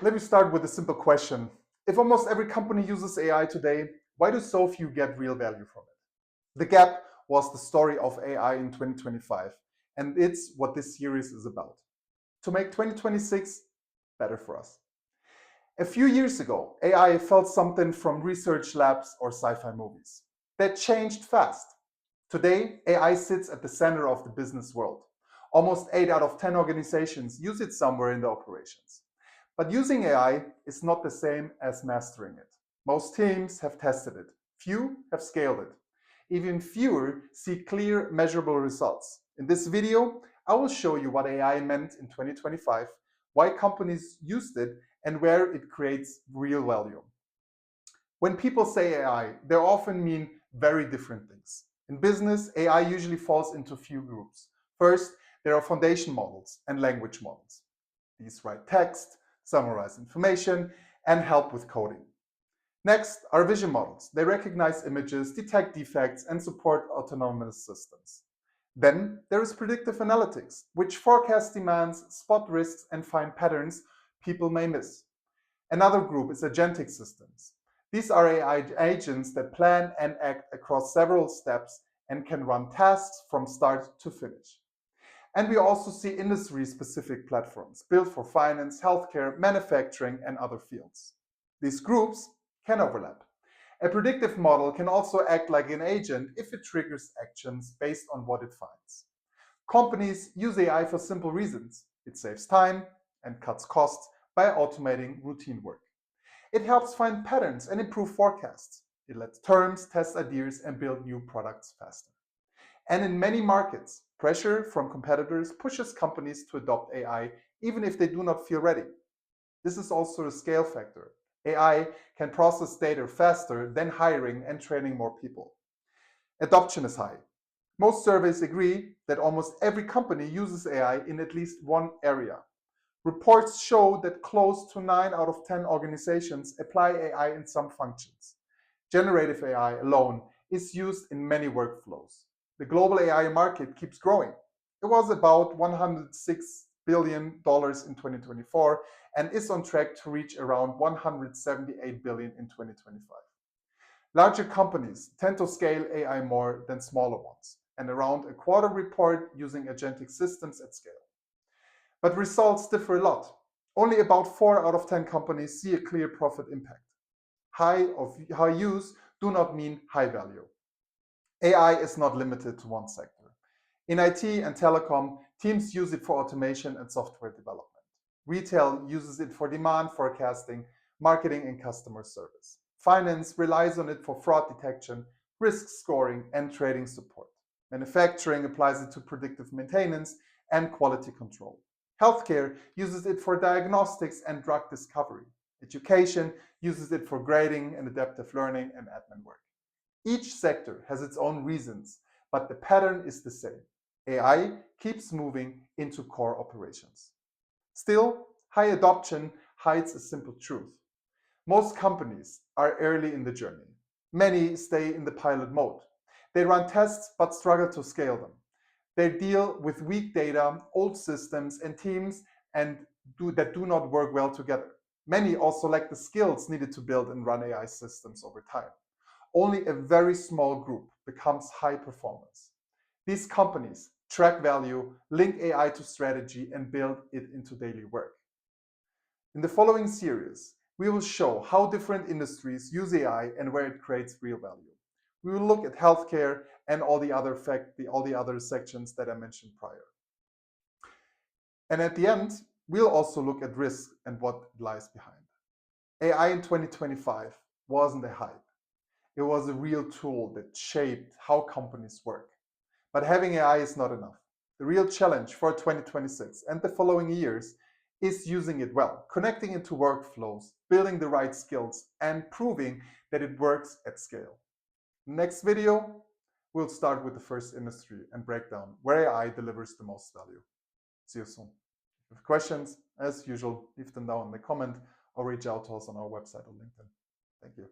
Let me start with a simple question. If almost every company uses AI today, why do so few get real value from it? The gap was the story of AI in 2025, and it's what this series is about. To make 2026 better for us. A few years ago, AI felt something from research labs or sci-fi movies. That changed fast. Today, AI sits at the center of the business world. Almost 8 out of 10 organizations use it somewhere in their operations. But using AI is not the same as mastering it. Most teams have tested it. Few have scaled it. Even fewer see clear, measurable results. In this video, I will show you what AI meant in 2025, why companies used it, and where it creates real value. When people say AI, they often mean very different things. In business, AI usually falls into few groups. First, there are foundation models and language models. These write text, summarize information, and help with coding. Next are vision models. They recognize images, detect defects, and support autonomous systems. Then there is predictive analytics, which forecasts demands, spot risks, and find patterns people may miss. Another group is agentic systems. These are AI agents that plan and act across several steps and can run tasks from start to finish. And we also see industry-specific platforms built for finance, healthcare, manufacturing, and other fields. These groups can overlap. A predictive model can also act like an agent if it triggers actions based on what it finds. Companies use AI for simple reasons. It saves time and cuts costs by automating routine work. It helps find patterns and improve forecasts. It lets terms test ideas and build new products faster. And in many markets, pressure from competitors pushes companies to adopt AI even if they do not feel ready. This is also a scale factor. AI can process data faster than hiring and training more people. Adoption is high. Most surveys agree that almost every company uses AI in at least one area. Reports show that close to 9 out of 10 organizations apply AI in some functions. Generative AI alone is used in many workflows. The global AI market keeps growing. It was about $106 billion in 2024 and is on track to reach around $178 billion in 2025. Larger companies tend to scale AI more than smaller ones, and around a quarter report using agentic systems at scale. But results differ a lot. Only about 4 out of 10 companies see a clear profit impact. High use do not mean high value. AI is not limited to one sector. In IT and telecom, teams use it for automation and software development. Retail uses it for demand forecasting, marketing, and customer service. Finance relies on it for fraud detection, risk scoring, and trading support. Manufacturing applies it to predictive maintenance and quality control. Healthcare uses it for diagnostics and drug discovery. Education uses it for grading and adaptive learning and admin work. Each sector has its own reasons, but the pattern is the same. AI keeps moving into core operations. Still, high adoption hides a simple truth. Most companies are early in the journey. Many stay in the pilot mode. They run tests but struggle to scale them. They deal with weak data, old systems, and teams that do not work well together. Many also lack the skills needed to build and run AI systems over time. Only a very small group becomes high performance. These companies track value, link AI to strategy, and build it into daily work. In the following series, we will show how different industries use AI and where it creates real value. We will look at healthcare and all the other sections that I mentioned prior. And at the end, we'll also look at risk and what lies behind. AI in 2025 wasn't a hype. It was a real tool that shaped how companies work. But having AI is not enough. The real challenge for 2026 and the following years is using it well, connecting it to workflows, building the right skills, and proving that it works at scale. Next video, we'll start with the first industry and break down where AI delivers the most value. See you soon. If you have questions, as usual, leave them down in the comment or reach out to us on our website or LinkedIn. Thank you.